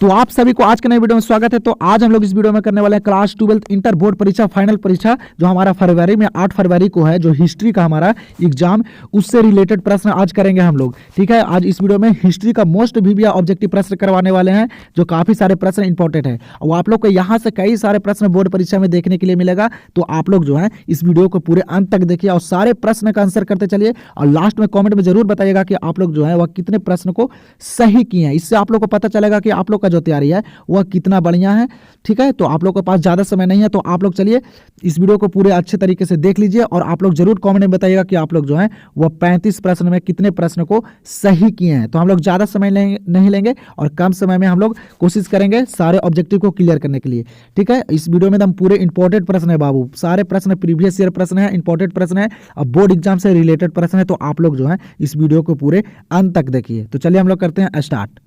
तो आप सभी को आज के नए वीडियो में स्वागत है। तो आज हम लोग इस वीडियो में करने वाले हैं क्लास 12 इंटर बोर्ड परीक्षा फाइनल परीक्षा जो हमारा फरवरी में 8 फरवरी को है, जो हिस्ट्री का हमारा एग्जाम, उससे रिलेटेड प्रश्न आज करेंगे हम लोग। ठीक है, आज इस वीडियो में हिस्ट्री का मोस्ट वीवीआई ऑब्जेक्टिव प्रश्न करवाने वाले हैं, जो काफी सारे प्रश्न इंपॉर्टेंट है और आप लोग को यहाँ से कई सारे प्रश्न बोर्ड परीक्षा में देखने के लिए मिलेगा। तो आप लोग जो है इस वीडियो को पूरे अंत तक देखिए और सारे प्रश्न का आंसर करते चलिए और लास्ट में कॉमेंट में जरूर बताइएगा कि आप लोग जो है वह कितने प्रश्न को सही किए हैं। इससे आप लोग को पता चलेगा कि आप लोग का जो तैयारी है वह कितना बढ़िया है। ठीक है, तो आप लोग के पास ज्यादा समय नहीं है, तो आप लोग चलिए इस वीडियो को पूरे अच्छे तरीके से देख लीजिए और आप लोग जरूर कमेंट में बताइएगा कि आप लोग जो है वह 35 प्रश्न में कितने प्रश्न को सही किए हैं। तो हम लोग ज्यादा समय नहीं लेंगे और कम समय में हम लोग कोशिश करेंगे सारे ऑब्जेक्टिव को क्लियर करने के लिए। ठीक है, इस वीडियो में एकदम पूरे इंपॉर्टेंट प्रश्न है बाबू, सारे प्रश्न प्रीवियस ईयर प्रश्न है, इंपॉर्टेंट प्रश्न है और बोर्ड एग्जाम से रिलेटेड प्रश्न है। तो आप लोग जो है इस वीडियो को पूरे अंत तक देखिए। तो चलिए हम लोग करते हैं स्टार्ट।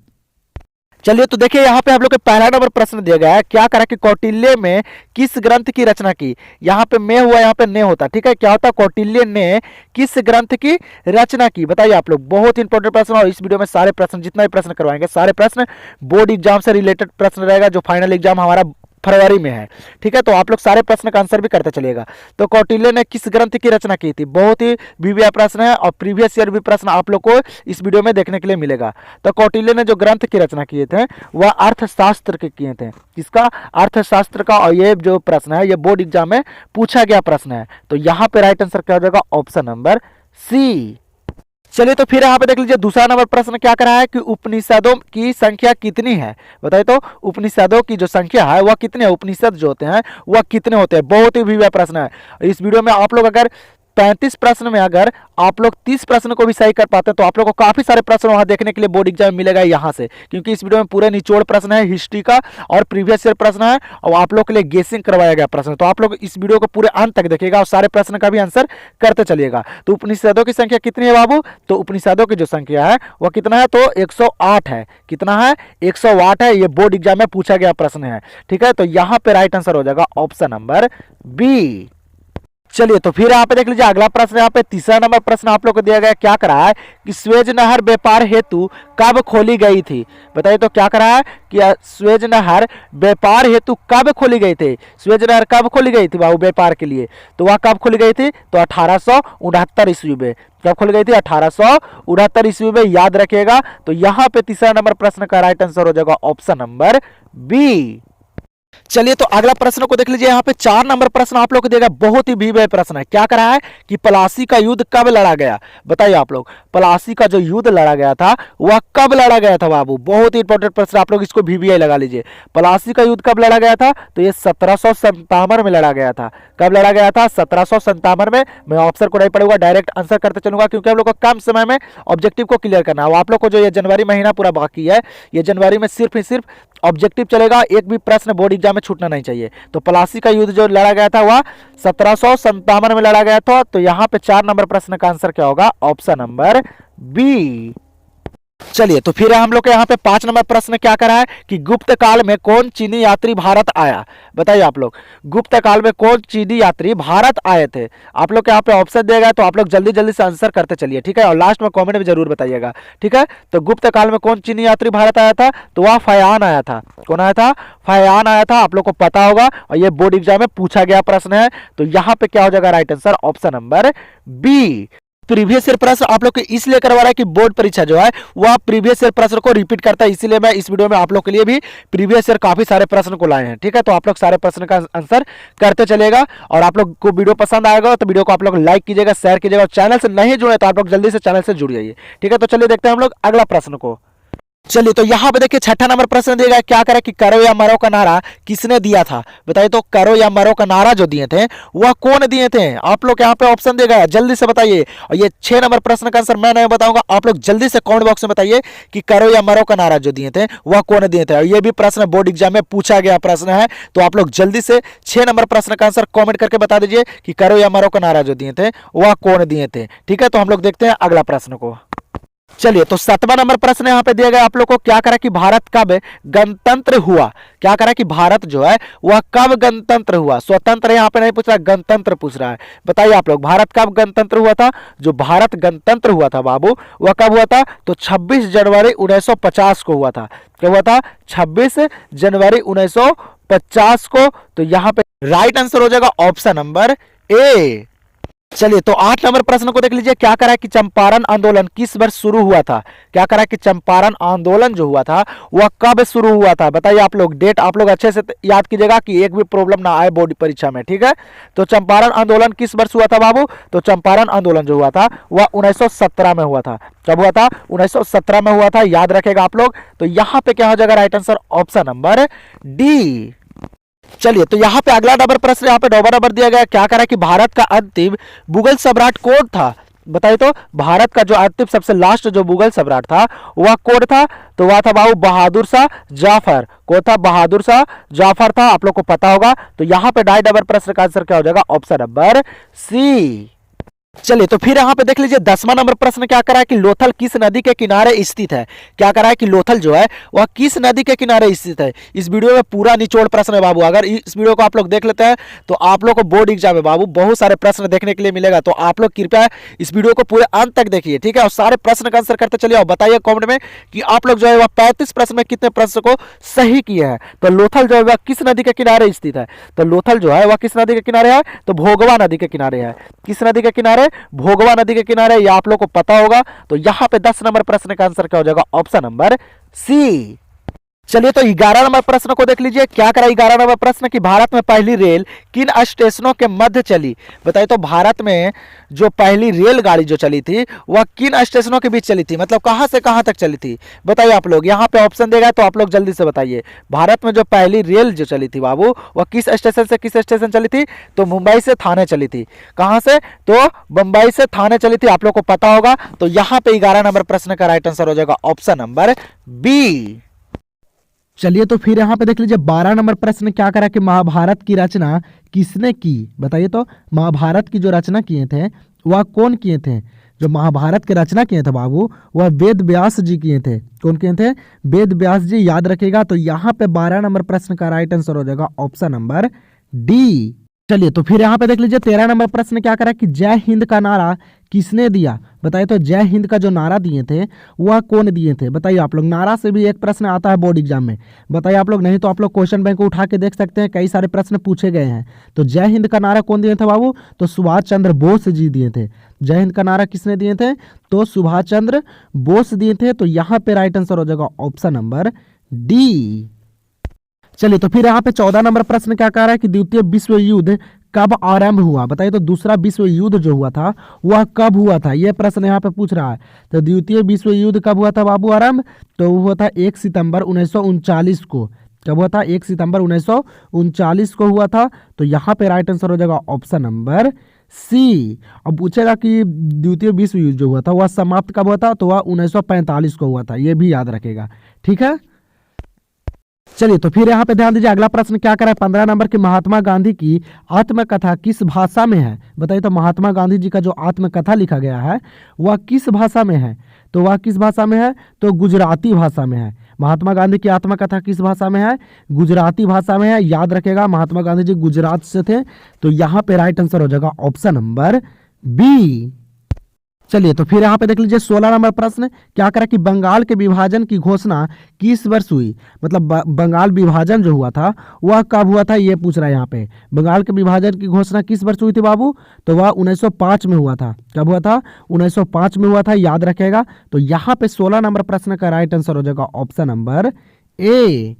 चलिए तो देखिए यहाँ पे हम लोग के पहला नंबर प्रश्न दिया गया है, क्या करा कि कौटिल्य में किस ग्रंथ की रचना की। यहाँ पे में हुआ, यहाँ पे ने होता। ठीक है, क्या होता, कौटिल्य ने किस ग्रंथ की रचना की, बताइए आप लोग। बहुत इंपॉर्टेंट प्रश्न और इस वीडियो में सारे प्रश्न, जितना भी प्रश्न करवाएंगे सारे प्रश्न बोर्ड एग्जाम से रिलेटेड प्रश्न रहेगा, जो फाइनल एग्जाम हमारा फरवरी में है। ठीक है, तो आप लोग सारे प्रश्न का आंसर भी करते चलिएगा। तो कौटिल्य ने किस ग्रंथ की रचना की थी, बहुत ही वीवीआई प्रश्न है और प्रीवियस ईयर भी प्रश्न आप लोग को इस वीडियो में देखने के लिए मिलेगा। तो कौटिल्य ने जो ग्रंथ की रचना किए थे वह अर्थशास्त्र के किए थे। किसका, अर्थशास्त्र का। और ये जो प्रश्न है ये बोर्ड एग्जाम में पूछा गया प्रश्न है। तो यहाँ पे राइट आंसर क्या हो जाएगा, ऑप्शन नंबर सी। चलिए तो फिर यहाँ पे देख लीजिए दूसरा नंबर प्रश्न क्या करा है कि उपनिषदों की संख्या कितनी है, बताइए। तो उपनिषदों की जो संख्या है वह कितनी है, उपनिषद जो होते हैं वह कितने होते हैं। बहुत ही विविध प्रश्न है। इस वीडियो में आप लोग अगर 35 प्रश्न में अगर आप लोग 30 प्रश्न को भी सही कर पाते हैं तो आप लोग को काफी सारे प्रश्न वहां देखने के लिए बोर्ड एग्जाम में मिलेगा यहाँ से, क्योंकि इस वीडियो में पूरे निचोड़ प्रश्न है हिस्ट्री का और प्रीवियस ईयर प्रश्न है और आप लोग के लिए गेसिंग करवाया गया प्रश्न। तो आप लोग इस वीडियो को पूरे अंत तक देखिएगा और सारे प्रश्न का भी आंसर करते चलिएगा। तो उपनिषदों की संख्या कितनी है बाबू, तो उपनिषदों की जो संख्या है वह कितना है, तो 108 है। कितना है, 108 है। ये बोर्ड एग्जाम में पूछा गया प्रश्न है। ठीक है, तो यहाँ पे राइट आंसर हो जाएगा ऑप्शन नंबर बी। चलिए तो फिर यहाँ पे देख लीजिए अगला प्रश्न, यहाँ पे तीसरा नंबर प्रश्न आप लोग को दिया गया, क्या करा है कि स्वेज नहर व्यापार हेतु कब खोली गई थी, बताइए। तो क्या करा है कि स्वेज नहर व्यापार हेतु कब खोली गई थी, स्वेज नहर कब खोली गई थी बाबू व्यापार के लिए। तो वह कब खोली गई थी, तो 1869 ईस्वी में। कब खोली गई थी, 1869 ईस्वी में, याद रखिएगा। तो यहाँ पे तीसरा नंबर प्रश्न का राइट आंसर हो जाएगा ऑप्शन नंबर बी। चलिए तो अगला प्रश्न को देख लीजिए, यहाँ पे 4 नंबर प्रश्न आप लोग को देगा, बहुत ही विविध प्रश्न है। क्या करा है कि प्लासी का युद्ध कब लड़ा गया, बताइए आप लोग। प्लासी का जो युद्ध लड़ा गया था वह कब लड़ा गया था बाबू, बहुत ही इंपॉर्टेंट प्रश्न, आप लोग इसको वीवीआई लगा लीजिए। प्लासी का युद्ध कब लड़ा गया था, तो ये 1757 में लड़ा गया था। कब लड़ा गया था, 1757 में। मैं ऑप्शन को नहीं पढ़ूंगा, डायरेक्ट आंसर करते चलूंगा, क्योंकि हम लोग को कम समय में ऑब्जेक्टिव को क्लियर करना है। आप लोग को जो ये जनवरी महीना पूरा बाकी है, ये जनवरी में सिर्फ ही सिर्फ ऑब्जेक्टिव चलेगा, एक भी प्रश्न बोर्ड एग्जाम में छूटना नहीं चाहिए। तो प्लासी का युद्ध जो लड़ा गया था वह 1757 में लड़ा गया था। तो यहाँ पे 4 नंबर प्रश्न का आंसर क्या होगा, ऑप्शन नंबर बी। चलिए तो फिर हम लोग के यहाँ पे 5 नंबर प्रश्न क्या करा है कि गुप्त काल में कौन चीनी यात्री भारत आया, बताइए आप लोग। गुप्त काल में कौन चीनी यात्री भारत आए थे। आप लोग के यहाँ पे ऑप्शन दिया गया, तो आप लोग जल्दी जल्दी से आंसर करते चलिए। ठीक है, और लास्ट में कमेंट में जरूर बताइएगा। ठीक है, तो गुप्त काल में कौन चीनी यात्री भारत आया था, तो वह फयान आया था। कौन आया था, फयान आया था। आप लोग को पता होगा और ये बोर्ड एग्जाम में पूछा गया प्रश्न है। तो यहाँ पे क्या हो जाएगा right answer, option number B. Previous year प्रश्न आप लोग को इसलिए करवा रहा है कि बोर्ड परीक्षा जो है वह प्रीवियस ईयर प्रश्न को रिपीट करता है, इसीलिए मैं इस वीडियो में आप लोग के लिए भी प्रीवियस ईयर काफी सारे प्रश्न को लाए हैं। ठीक है, तो आप लोग सारे प्रश्न का आंसर करते चलेगा और आप लोग को वीडियो पसंद आएगा तो वीडियो को आप लोग लाइक कीजिएगा, शेयर कीजिएगा और चैनल से नहीं जुड़े तो आप लोग जल्दी से चैनल से जुड़ जाइए। ठीक है, तो चलिए देखते हैं हम लोग अगला प्रश्न को। चलिए तो यहाँ पे देखिए 6ठा नंबर प्रश्न दिया गया, क्या करे कि करो या मरो का नारा किसने दिया था, बताइए। तो करो या मरो का नारा जो दिए थे वह कौन दिए थे, आप लोग यहाँ पे ऑप्शन दिया गया, जल्दी से बताइए। और ये 6 नंबर प्रश्न का आंसर मैं नहीं बताऊंगा, आप लोग जल्दी से कमेंट बॉक्स में बताइए कि करो या मरो का नारा जो दिए थे वह कौन दिए थे। और ये भी प्रश्न बोर्ड एग्जाम में पूछा गया प्रश्न है। तो आप लोग जल्दी से 6 नंबर प्रश्न का आंसर कॉमेंट करके बता दीजिए कि करो या मरो का नारा जो दिए थे वह कौन दिए थे। ठीक है, तो हम लोग देखते हैं अगला प्रश्न को। चलिए, तो 7वां नंबर प्रश्न यहाँ पे दिया गया आप लोग को, क्या करा कि भारत कब गणतंत्र हुआ। क्या करा कि भारत जो है वह कब गणतंत्र हुआ। स्वतंत्र यहाँ पे नहीं पूछ रहा, गणतंत्र पूछ रहा है। बताइए आप लोग, भारत कब गणतंत्र हुआ था। जो भारत गणतंत्र हुआ था बाबू, वह कब हुआ था, तो 26 जनवरी 1950 को हुआ था। क्या हुआ था, 26 जनवरी 1950 को। तो यहाँ पे राइट आंसर हो जाएगा ऑप्शन नंबर ए। चलिए, तो 8 नंबर प्रश्न को देख लीजिए, क्या करा कि चंपारण आंदोलन किस वर्ष शुरू हुआ था। क्या करा कि चंपारण आंदोलन जो हुआ था वह कब शुरू हुआ था। बताइए आप लोग, डेट आप लोग अच्छे से याद कीजिएगा कि एक भी प्रॉब्लम ना आए बोर्ड परीक्षा में, ठीक है। तो चंपारण आंदोलन किस वर्ष हुआ था बाबू, तो चंपारण आंदोलन जो हुआ था वह 1917 में हुआ था। कब हुआ था, 1917 में हुआ था, याद रखेगा आप लोग। तो यहाँ पे क्या हो जाएगा right answer option number D. चलिए, तो यहाँ पे अगला नंबर प्रश्न यहाँ पे 9वां नंबर दिया गया, क्या करा कि भारत का अंतिम मुगल सम्राट कौन था। बताइए, तो भारत का जो अंतिम सबसे लास्ट जो मुगल सम्राट था वह कौन था, तो वह था बाबू बहादुर शाह जाफर। कौन था, बहादुर शाह जाफर था, आप लोग को पता होगा। तो यहाँ पे 9 नंबर प्रश्न का आंसर क्या हो जाएगा, ऑप्शन नंबर सी। चलिए, तो फिर यहाँ पे देख लीजिए 10वां नंबर प्रश्न, क्या करा है कि लोथल किस नदी के किनारे स्थित है। क्या करा है कि लोथल जो है वह किस नदी के किनारे स्थित है। इस वीडियो में पूरा निचोड़ प्रश्न है बाबू। अगर इस वीडियो को आप लोग देख लेते हैं तो आप लोग को बोर्ड एग्जाम में बाबू बहुत सारे प्रश्न देखने के लिए मिलेगा। तो आप लोग कृपया इस वीडियो को पूरे अंत तक देखिए, ठीक है, और सारे प्रश्न का आंसर करते चलिए और बताइए कॉमेंट में कि आप लोग जो है वह 35 प्रश्न में कितने प्रश्न को सही किए हैं। तो लोथल जो है वह किस नदी के किनारे स्थित है। तो लोथल जो है वह किस नदी के किनारे है, तो भोगवा नदी के किनारे है। किस नदी के किनारे, भोगवा नदी के किनारे, ये आप लोग को पता होगा। तो यहां पे 10 नंबर प्रश्न का आंसर क्या हो जाएगा, ऑप्शन नंबर सी। चलिए, तो 11 नंबर प्रश्न को देख लीजिए, क्या करा 11 नंबर प्रश्न कि भारत में पहली रेल किन स्टेशनों के मध्य चली। बताइए, तो भारत में जो पहली रेलगाड़ी जो चली थी वह किन स्टेशनों के बीच चली थी, मतलब कहां से कहां तक चली थी। बताइए आप लोग, यहां पे ऑप्शन देगा तो आप लोग जल्दी से बताइए। भारत में जो पहली रेल जो चली थी बाबू वह किस स्टेशन से किस स्टेशन चली थी, तो मुंबई से थाने चली थी। कहां से, तो मुंबई से थाने चली थी, आप लोग को पता होगा। तो यहां पे 11 नंबर प्रश्न का राइट आंसर हो जाएगा ऑप्शन नंबर बी। चलिए, तो फिर यहाँ पे देख लीजिए 12 नंबर प्रश्न, क्या करा कि महाभारत की रचना किसने की। बताइए, तो महाभारत की जो रचना किए थे वह कौन किए थे। जो महाभारत की रचना किए थे बाबू वह वेद व्यास जी किए थे। कौन किए थे, वेद व्यास जी, याद रखेगा। तो यहाँ पे 12 नंबर प्रश्न का राइट आंसर हो जाएगा ऑप्शन नंबर डी। चलिए, तो फिर यहाँ पे देख लीजिए 13 नंबर प्रश्न, क्या करा कि जय हिंद का नारा किसने दिया। बताइए, तो जय हिंद का जो नारा दिए थे वह कौन दिए थे। बताइए आप लोग, नारा से भी एक प्रश्न आता है बोर्ड एग्जाम में। बताइए आप लोग, नहीं तो आप लोग क्वेश्चन बैंक को उठा के देख सकते हैं, कई सारे प्रश्न पूछे गए हैं। तो जय हिंद का नारा कौन दिए थे बाबू, तो सुभाष चंद्र बोस जी दिए थे। जय हिंद का नारा किसने दिए थे, तो सुभाष चंद्र बोस दिए थे। तो यहाँ पे राइट आंसर हो जाएगा ऑप्शन नंबर डी। चलिए, तो फिर यहाँ पे 14 नंबर प्रश्न क्या कह रहा है कि द्वितीय विश्व युद्ध कब आरंभ हुआ। बताइए, तो दूसरा विश्व युद्ध जो हुआ था वह कब हुआ था, यह प्रश्न यहाँ पे पूछ रहा है। तो द्वितीय विश्व युद्ध कब हुआ था बाबू आरंभ, तो वो हुआ था 1 सितंबर 1939 को। कब हुआ था, 1 सितंबर 1939 को हुआ था। तो यहाँ पे राइट आंसर हो जाएगा ऑप्शन नंबर सी। अब पूछेगा कि द्वितीय विश्व युद्ध जो हुआ था वह समाप्त कब हुआ था, तो वह 1945 को हुआ था, यह भी याद रखेगा, ठीक है। चलिए, तो फिर यहाँ पे ध्यान दीजिए, अगला प्रश्न क्या करा है 15 नंबर की महात्मा गांधी की आत्मकथा किस भाषा में है। बताइए, तो महात्मा गांधी जी का जो आत्मकथा लिखा गया है वह किस भाषा में है, तो वह किस भाषा में है, तो गुजराती भाषा में है। महात्मा गांधी की आत्मकथा किस भाषा में है, गुजराती भाषा में है, याद रखेगा। महात्मा गांधी जी गुजरात से थे। तो यहाँ पे राइट आंसर हो जाएगा ऑप्शन नंबर बी। चलिए, तो फिर यहाँ पे देख लीजिए 16 नंबर प्रश्न, क्या करा कि बंगाल के विभाजन की घोषणा किस वर्ष हुई। मतलब बंगाल विभाजन जो हुआ था वह कब हुआ था, ये पूछ रहा है यहाँ पे। बंगाल के विभाजन की घोषणा किस वर्ष हुई थी बाबू, तो वह 1905 में हुआ था। कब हुआ था, 1905 में हुआ था, याद रखेगा। तो यहाँ पे 16 नंबर प्रश्न का राइट आंसर हो जाएगा ऑप्शन नंबर ए।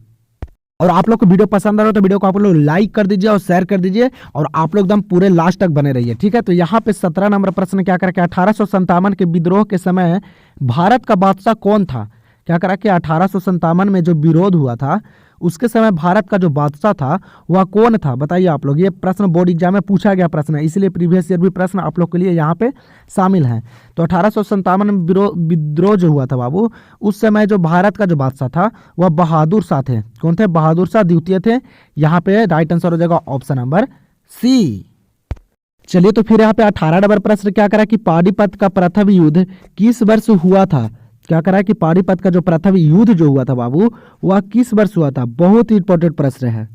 और आप लोग को वीडियो पसंद आ रहा हो तो वीडियो को आप लोग लाइक कर दीजिए और शेयर कर दीजिए, और आप लोग एकदम पूरे लास्ट तक बने रहिए, ठीक है। तो यहाँ पे 17 नंबर प्रश्न क्या करा कि 1857 के विद्रोह के समय भारत का बादशाह कौन था। क्या करा कि 1857 में जो विरोध हुआ था उसके समय भारत का जो बादशाह था वह कौन था। बताइए आप लोग, ये प्रश्न बोर्ड एग्जाम में पूछा गया प्रश्न है, इसलिए प्रीवियस ईयर भी प्रश्न आप लोग के लिए यहाँ पे शामिल है। तो 1857 में विद्रोह जो हुआ था बाबू, उस समय जो भारत का जो बादशाह था वह बहादुर शाह थे। कौन थे, बहादुर शाह द्वितीय थे। यहाँ पे राइट आंसर हो जाएगा ऑप्शन नंबर सी। चलिए, तो फिर यहाँ पे 18 नंबर प्रश्न क्या करा कि पानीपत का प्रथम युद्ध किस वर्ष हुआ था। क्या करा है कि पानीपत का जो प्रथम युद्ध जो हुआ था बाबू, वह किस वर्ष हुआ था? बहुत ही इंपॉर्टेंट प्रश्न है।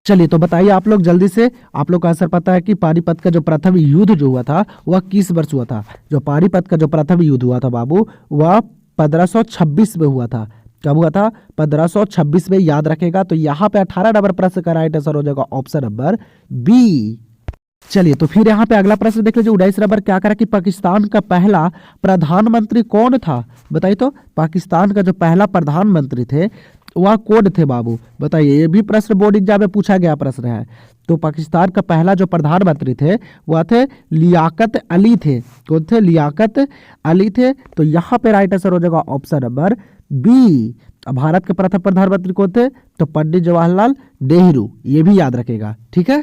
चलिए तो बताइए आप लोग जल्दी से, आप लोग का आंसर पता है कि पानीपत का जो प्रथम युद्ध जो हुआ था वह किस वर्ष हुआ था? जो पानीपत का जो प्रथम युद्ध हुआ था बाबू, वह 1526 में हुआ था। कब हुआ था? 1526 में, याद रखेगा। तो यहाँ पे 18 नंबर प्रश्न का राइट आंसर हो जाएगा ऑप्शन नंबर बी। चलिए तो फिर यहाँ पे अगला प्रश्न देख लीजिए। 19 नंबर क्या करा कि पाकिस्तान का पहला प्रधानमंत्री कौन था? बताइए तो पाकिस्तान का जो पहला प्रधानमंत्री थे वह कौन थे बाबू? बताइए, ये भी प्रश्न बोर्ड एग्जाम में पूछा गया प्रश्न है। तो पाकिस्तान का पहला जो प्रधानमंत्री थे वह थे लियाकत अली थे। कौन थे? लियाकत अली थे। तो यहाँ पे राइट आंसर हो जाएगा ऑप्शन नंबर बी। भारत के प्रथम प्रधानमंत्री कौन थे? तो पंडित जवाहरलाल नेहरू, ये भी याद रखेगा, ठीक है।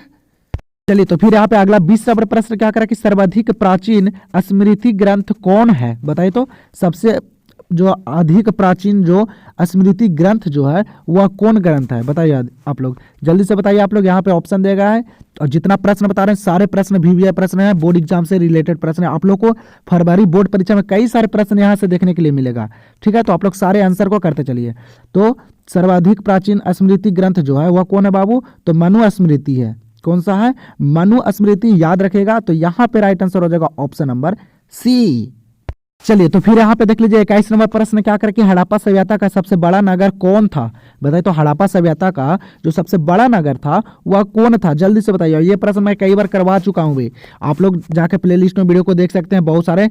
चलिए तो फिर यहाँ पे अगला 20 नंबर प्रश्न क्या करा कि सर्वाधिक प्राचीन स्मृति ग्रंथ कौन है? बताइए तो सबसे जो अधिक प्राचीन जो स्मृति ग्रंथ जो है वह कौन ग्रंथ है? बताइए आप लोग जल्दी से बताइए। आप लोग यहाँ पे ऑप्शन देगा है, और जितना प्रश्न बता रहे हैं सारे प्रश्न VVI प्रश्न है, बोर्ड एग्जाम से रिलेटेड प्रश्न है। आप लोग को फरवरी बोर्ड परीक्षा में कई सारे प्रश्न यहाँ से देखने के लिए मिलेगा, ठीक है। तो आप लोग सारे आंसर को करते चलिए। तो सर्वाधिक प्राचीन स्मृति ग्रंथ जो है वह कौन है बाबू? तो मनु स्मृति है। कौन सा है? मनु स्मृति, याद रखेगा। तो यहाँ पे राइट आंसर हो जाएगा ऑप्शन नंबर सी। चलिए तो फिर यहाँ पे देख लीजिए 21 नंबर प्रश्न क्या करके हड़प्पा सभ्यता का सबसे बड़ा नगर कौन था? बताइए तो हड़प्पा सभ्यता का जो सबसे बड़ा नगर था वह कौन था? जल्दी से बताइए। ये प्रश्न मैं कई बार करवा चुका हूँ भाई, आप लोग जाके प्लेलिस्ट में वीडियो को देख सकते हैं। बहुत सारे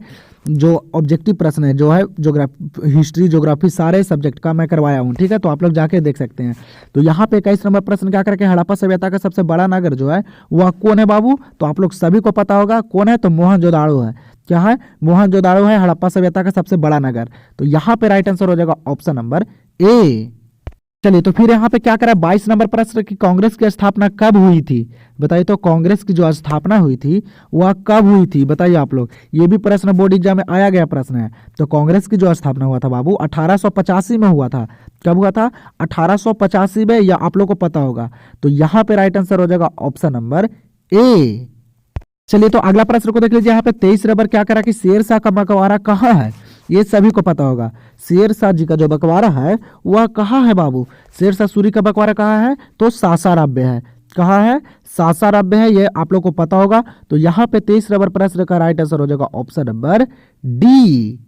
जो ऑब्जेक्टिव प्रश्न है जो है ज्योग्राफी, हिस्ट्री, ज्योग्राफी सारे सब्जेक्ट का मैं करवाया हूँ, ठीक है। तो आप लोग जाके देख सकते हैं। तो यहाँ पे 21 नंबर प्रश्न क्या करके हड़प्पा सभ्यता का सबसे बड़ा नगर जो है वह कौन है बाबू? तो आप लोग सभी को पता होगा कौन है, तो मोहनजोदाड़ो है। क्या है? मोहनजोदाड़ो है हड़प्पा सभ्यता का सबसे बड़ा नगर। तो यहाँ पे राइट आंसर हो जाएगा ऑप्शन नंबर ए। चलिए तो फिर यहाँ पे क्या करा 22 नंबर प्रश्न की कांग्रेस की स्थापना कब हुई थी? बताइए तो कांग्रेस की जो स्थापना हुई थी वह कब हुई थी? बताइए आप लोग, ये भी प्रश्न बोर्ड एग्जाम में आया गया प्रश्न है। तो कांग्रेस की जो स्थापना हुआ था बाबू 1885 में हुआ था। कब हुआ था? 1885 में, या आप लोग को पता होगा। तो यहाँ पे राइट आंसर हो जाएगा ऑप्शन नंबर ए। चलिए तो अगला प्रश्न को देख लीजिए। यहाँ पे 23 नंबर क्या करा कि शेरशाह का मकबरा कहाँ है? ये सभी को पता होगा। शेरशाह जी का जो मकबरा है वह कहाँ है बाबू? शेरशाह सूरी का मकबरा कहाँ है? तो सासाराम में है। कहाँ है? सासाराम में है, ये आप लोग को पता होगा। तो यहाँ पे 23 नंबर प्रश्न का राइट आंसर हो जाएगा ऑप्शन नंबर डी।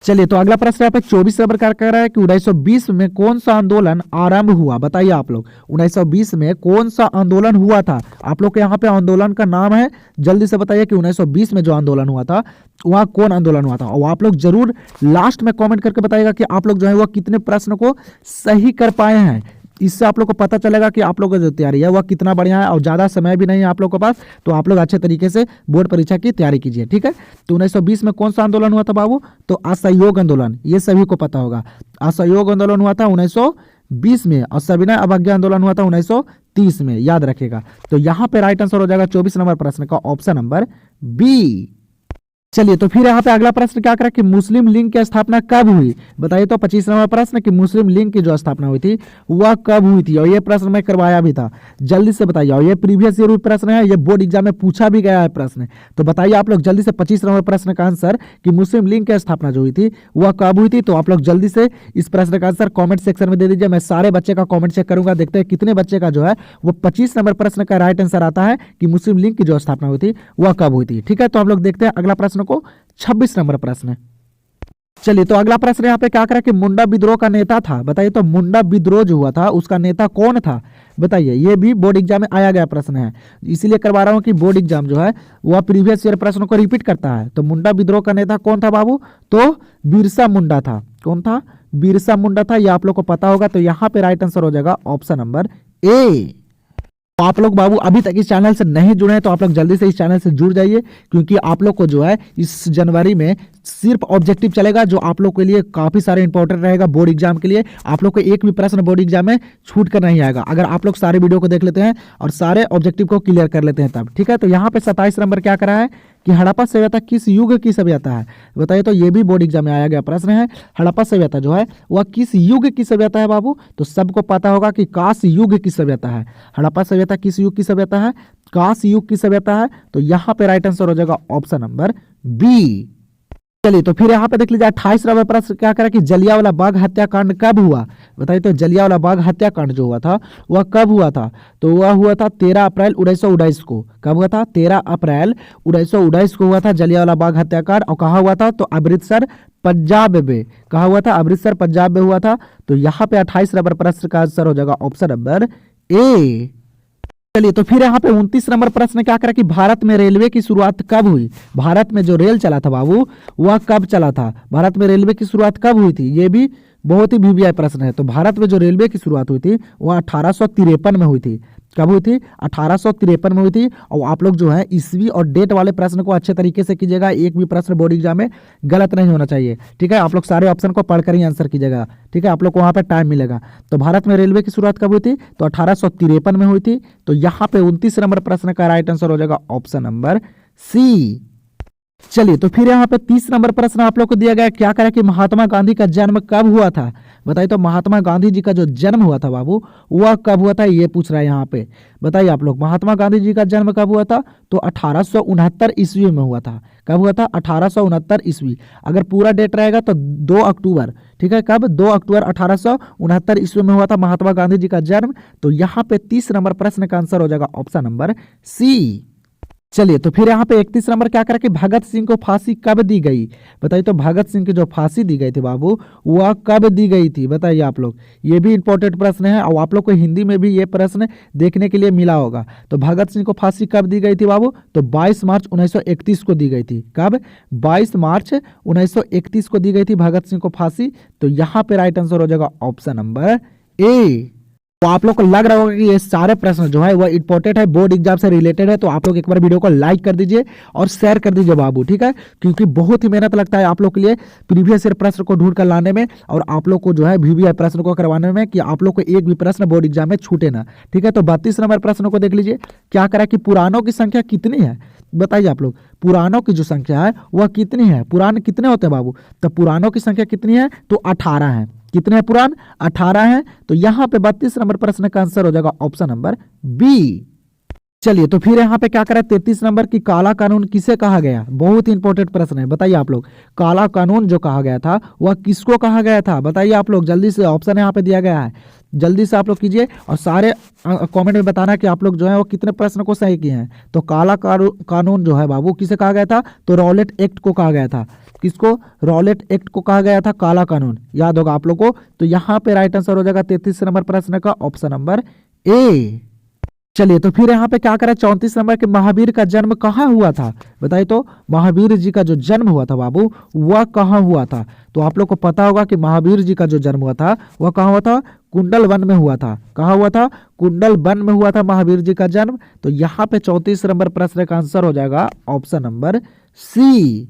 चलिए तो अगला प्रश्न यहाँ पे 24 नंबर का कह रहा है कि 1920 में कौन सा आंदोलन आरंभ हुआ? बताइए आप लोग 1920 में कौन सा आंदोलन हुआ था? आप लोग के यहाँ पे आंदोलन का नाम है, जल्दी से बताइए कि 1920 में जो आंदोलन हुआ था वह कौन आंदोलन हुआ था। और आप लोग जरूर लास्ट में कमेंट करके बताइएगा कि आप लोग जो है वह कितने प्रश्न को सही कर पाए हैं। इससे आप लोग को पता चलेगा कि आप लोगों की जो तैयारी है वह कितना बढ़िया है, और ज़्यादा समय भी नहीं है आप लोग के पास। तो आप लोग अच्छे तरीके से बोर्ड परीक्षा की तैयारी कीजिए, ठीक है। तो 1920 में कौन सा आंदोलन हुआ था बाबू? तो असहयोग आंदोलन, ये सभी को पता होगा। असहयोग आंदोलन हुआ था 1920 में, और सविनय अवज्ञा आंदोलन हुआ था 1930 में, याद रखेगा। तो यहाँ पे राइट आंसर हो जाएगा 24 नंबर प्रश्न का ऑप्शन नंबर बी। चलिए तो फिर यहाँ पे अगला प्रश्न क्या करा कि मुस्लिम लीग की स्थापना कब हुई? बताइए तो 25 नंबर प्रश्न कि मुस्लिम लीग की जो स्थापना हुई थी वह कब हुई थी? और ये प्रश्न मैं करवाया भी था, जल्दी से बताइए। और ये प्रीवियस ईयर प्रश्न है, ये बोर्ड एग्जाम में पूछा भी गया है प्रश्न। तो बताइए आप लोग जल्दी से 25 नंबर प्रश्न का आंसर कि मुस्लिम लीग की स्थापना जो हुई थी वह कब हुई थी? तो आप लोग जल्दी से इस प्रश्न का आंसर कॉमेंट सेक्शन में दे दीजिए। मैं सारे बच्चे का कॉमेंट चेक करूंगा, देखते हैं कितने बच्चे का जो है वो 25 नंबर प्रश्न का राइट आंसर आता है कि मुस्लिम लीग की जो स्थापना हुई थी वह कब हुई थी, ठीक है। तो हम लोग देखते हैं अगला प्रश्न को, 26 नंबर प्रश्न। चलिए तो अगला प्रश्न यहाँ पे क्या करा कि मुंडा विद्रोह का नेता था। बताइए तो मुंडा विद्रोह जो हुआ था उसका नेता कौन था? बताइए, ये भी बोर्ड एग्जाम में आया गया प्रश्न है, इसीलिए करवा रहा हूँ कि बोर्ड एग्जाम जो है वह प्रीवियस ईयर प्रश्नों को रिपीट करता है। तो मुंडा विद्रोह का नेता कौन था बाबू? तो बिरसा मुंडा था। कौन था? बिरसा मुंडा था, ये आप लोग को पता होगा। तो यहाँ पे राइट आंसर हो जाएगा ऑप्शन नंबर ए। तो आप लोग बाबू अभी तक इस चैनल से नहीं जुड़े हैं तो आप लोग जल्दी से इस चैनल से जुड़ जाइए, क्योंकि आप लोग को जो है इस जनवरी में सिर्फ ऑब्जेक्टिव चलेगा जो आप लोग के लिए काफी सारे इंपॉर्टेंट रहेगा बोर्ड एग्जाम के लिए। आप लोग को एक भी प्रश्न बोर्ड एग्जाम में छूट कर नहीं आएगा अगर आप लोग सारे वीडियो को देख लेते हैं और सारे ऑब्जेक्टिव को क्लियर कर लेते हैं तब, ठीक है। तो यहाँ पे 27 नंबर क्या करा है कि हड़प्पा सभ्यता किस युग की सभ्यता है? बताइए तो ये भी बोर्ड एग्जाम में आया गया प्रश्न है। हड़प्पा सभ्यता जो है वह किस युग की सभ्यता है बाबू? तो सबको पता होगा कि कांस्य युग की सभ्यता है। हड़प्पा सभ्यता किस युग की सभ्यता है? कांस्य युग की सभ्यता है। तो यहाँ पे राइट आंसर हो जाएगा ऑप्शन नंबर बी। चलिए तो फिर यहाँ पे देख लीजिए 28 नंबर प्रश्न क्या करा कि जलियांवाला बाग हत्याकांड कब हुआ। बताइए तो जलियांवाला बाग हत्याकांड जो हुआ था वह कब हुआ था। तो वह हुआ था 13 अप्रैल 1919 को। कब हुआ था? 13 अप्रैल 1919 को हुआ था जलियांवाला बाग हत्याकांड। और कहाँ हुआ था? तो अमृतसर पंजाब में। कहाँ हुआ था? अमृतसर पंजाब में हुआ था। तो यहाँ पे 28 नंबर प्रश्न का आंसर हो जाएगा ऑप्शन नंबर ए। चलिए तो फिर यहाँ पे 29 नंबर प्रश्न क्या करा कि भारत में रेलवे की शुरुआत कब हुई। भारत में जो रेल चला था बाबू वह कब चला था। भारत में रेलवे की शुरुआत कब हुई थी, ये भी बहुत ही वीवीआई प्रश्न है। तो भारत में जो रेलवे की शुरुआत हुई थी वह 1853 में हुई थी। कब हुई थी? 1853 में हुई थी। और आप लोग जो है ईस्वी और डेट वाले प्रश्न को अच्छे तरीके से कीजिएगा, एक भी प्रश्न बोर्ड एग्जाम में गलत नहीं होना चाहिए। ठीक है, आप लोग सारे ऑप्शन को पढ़कर ही आंसर कीजिएगा। ठीक है, आप लोग को वहां पर टाइम मिलेगा। तो भारत में रेलवे की शुरुआत कब हुई थी? तो 1853 में हुई थी। तो यहाँ पे 29 नंबर प्रश्न का राइट आंसर हो जाएगा ऑप्शन नंबर सी। चलिए तो फिर यहाँ पे 30 नंबर प्रश्न आप लोग को दिया गया, क्या करें कि महात्मा गांधी का जन्म कब हुआ था। बताइए तो महात्मा गांधी जी का जो जन्म हुआ था बाबू वह कब हुआ था, ये पूछ रहा है यहाँ पे। बताइए आप लोग महात्मा गांधी जी का जन्म कब हुआ था। तो 1869 ईस्वी में हुआ था। कब हुआ था? 1869 ईस्वी। अगर पूरा डेट रहेगा तो 2 अक्टूबर। ठीक है, कब? 2 अक्टूबर 1869 ईस्वी में हुआ था महात्मा गांधी जी का जन्म। तो यहाँ पे 30 नंबर प्रश्न का आंसर हो जाएगा ऑप्शन नंबर सी। चलिए तो फिर यहाँ पे 31 नंबर क्या करा कि भगत सिंह को फांसी कब दी गई। बताइए तो भगत सिंह की जो फांसी दी गई थी बाबू वह कब दी गई थी। बताइए आप लोग, ये भी इंपॉर्टेंट प्रश्न है और आप लोग को हिंदी में भी ये प्रश्न देखने के लिए मिला होगा। तो भगत सिंह को फांसी कब दी गई थी बाबू। तो 22 मार्च 1931 को दी गई थी। कब? 22 मार्च 1931 को दी गई थी भगत सिंह को फांसी। तो यहाँ पे राइट आंसर हो जाएगा ऑप्शन नंबर ए। तो आप लोग को लग रहा होगा कि ये सारे प्रश्न जो है वो इंपॉर्टेंट है, बोर्ड एग्जाम से रिलेटेड है। तो आप लोग एक बार वीडियो को लाइक कर दीजिए और शेयर कर दीजिए बाबू। ठीक है, क्योंकि बहुत ही मेहनत लगता है आप लोग के लिए प्रीवियस ईयर प्रश्न को ढूंढ कर लाने में और आप लोग को जो है वीवीआई प्रश्न को करवाने में, कि आप लोग को एक भी प्रश्न बोर्ड एग्जाम में छूटे ना। ठीक है, तो 32 नंबर प्रश्न को देख लीजिए, क्या करा कि पुराणों की संख्या कितनी है। बताइए आप लोग, पुराणों की जो संख्या है वह कितनी है। पुराण कितने होते हैं बाबू। तो पुराणों की संख्या कितनी है। तो 18 है। कितने हैं पुराण? 18 हैं। तो यहाँ पे 32 नंबर प्रश्न का आंसर हो जाएगा ऑप्शन नंबर बी। चलिए तो फिर यहाँ पे क्या करें 33 नंबर की काला कानून किसे कहा गया। बहुत ही इंपॉर्टेंट प्रश्न है। बताइए आप लोग, काला कानून जो कहा गया था वह किसको कहा गया था। बताइए आप लोग जल्दी से, ऑप्शन यहाँ पे दिया गया है, जल्दी से आप लोग कीजिए और सारे कमेंट में बताना कि आप लोग जो है वो कितने प्रश्न को सही किए हैं। तो काला कानून जो है बाबू किसे कहा गया था। तो रॉलेट एक्ट को कहा गया था। किसको? रॉलेट एक्ट को कहा गया था काला कानून, याद होगा आप लोग को। तो यहाँ पे राइट आंसर हो जाएगा 33 नंबर प्रश्न का ऑप्शन नंबर ए। चलिए तो फिर यहाँ पे क्या करें 34 नंबर के महावीर का जन्म कहाँ हुआ था। बताइए तो महावीर जी का जो जन्म हुआ था बाबू वह कहाँ हुआ था। तो आप लोग को पता होगा कि महावीर जी का जो जन्म हुआ था वह कहाँ हुआ था। कुंडल वन में हुआ था। कहाँ हुआ था? कुंडल वन में हुआ था महावीर जी का जन्म। तो यहाँ पे 34 नंबर प्रश्न का आंसर हो जाएगा ऑप्शन नंबर सी।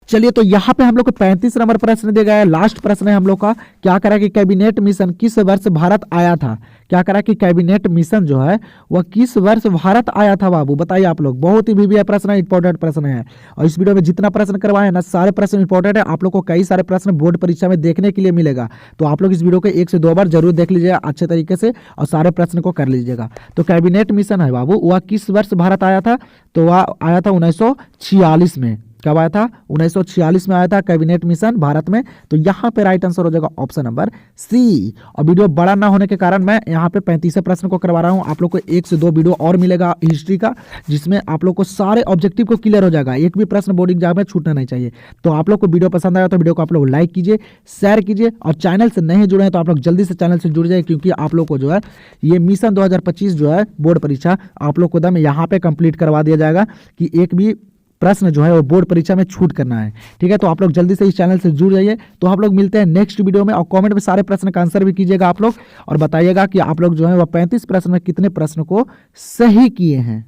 चलिए तो यहाँ पे हम लोग को 35 नंबर प्रश्न दिया गया है, लास्ट प्रश्न है हम लोग का। क्या करा कि कैबिनेट मिशन किस वर्ष भारत आया था। क्या करा कि कैबिनेट मिशन जो है वह किस वर्ष भारत आया था बाबू। बताइए आप लोग, बहुत ही वीवीआई प्रश्न है, इंपॉर्टेंट प्रश्न है। और इस वीडियो में जितना प्रश्न करवाए ना सारे प्रश्न इंपॉर्टेंट है। आप लोग को कई सारे प्रश्न बोर्ड परीक्षा में देखने के लिए मिलेगा। तो आप लोग इस वीडियो को 1 से 2 बार जरूर देख लीजिएगा अच्छे तरीके से और सारे प्रश्न को कर लीजिएगा। तो कैबिनेट मिशन है बाबू वह किस वर्ष भारत आया था। तो वह आया था 1946 में। कब आया था? 1946 में आया था कैबिनेट मिशन भारत में। तो यहाँ पे राइट आंसर हो जाएगा ऑप्शन नंबर सी। और वीडियो बड़ा ना होने के कारण मैं यहाँ पे 35 प्रश्न को करवा रहा हूँ। आप लोग को 1 से 2 वीडियो और मिलेगा हिस्ट्री का, जिसमें आप लोग को सारे ऑब्जेक्टिव को क्लियर हो जाएगा। एक भी प्रश्न बोर्ड एग्जाम में छूटना नहीं चाहिए। तो आप लोग को वीडियो पसंद आया तो वीडियो को आप लोग लाइक कीजिए, शेयर कीजिए और चैनल से नहीं जुड़े हैं तो आप लोग जल्दी से चैनल से जुड़ जाए, क्योंकि आप लोग को जो है ये मिशन 2025 जो है बोर्ड परीक्षा आप लोग को दम यहाँ पे कंप्लीट करवा दिया जाएगा कि एक भी प्रश्न जो है वो बोर्ड परीक्षा में छूट करना है। ठीक है, तो आप लोग जल्दी से इस चैनल से जुड़ जाइए। तो आप लोग मिलते हैं नेक्स्ट वीडियो में और कमेंट में सारे प्रश्न का आंसर भी कीजिएगा आप लोग और बताइएगा कि आप लोग जो है वो 35 प्रश्न में कितने प्रश्न को सही किए हैं।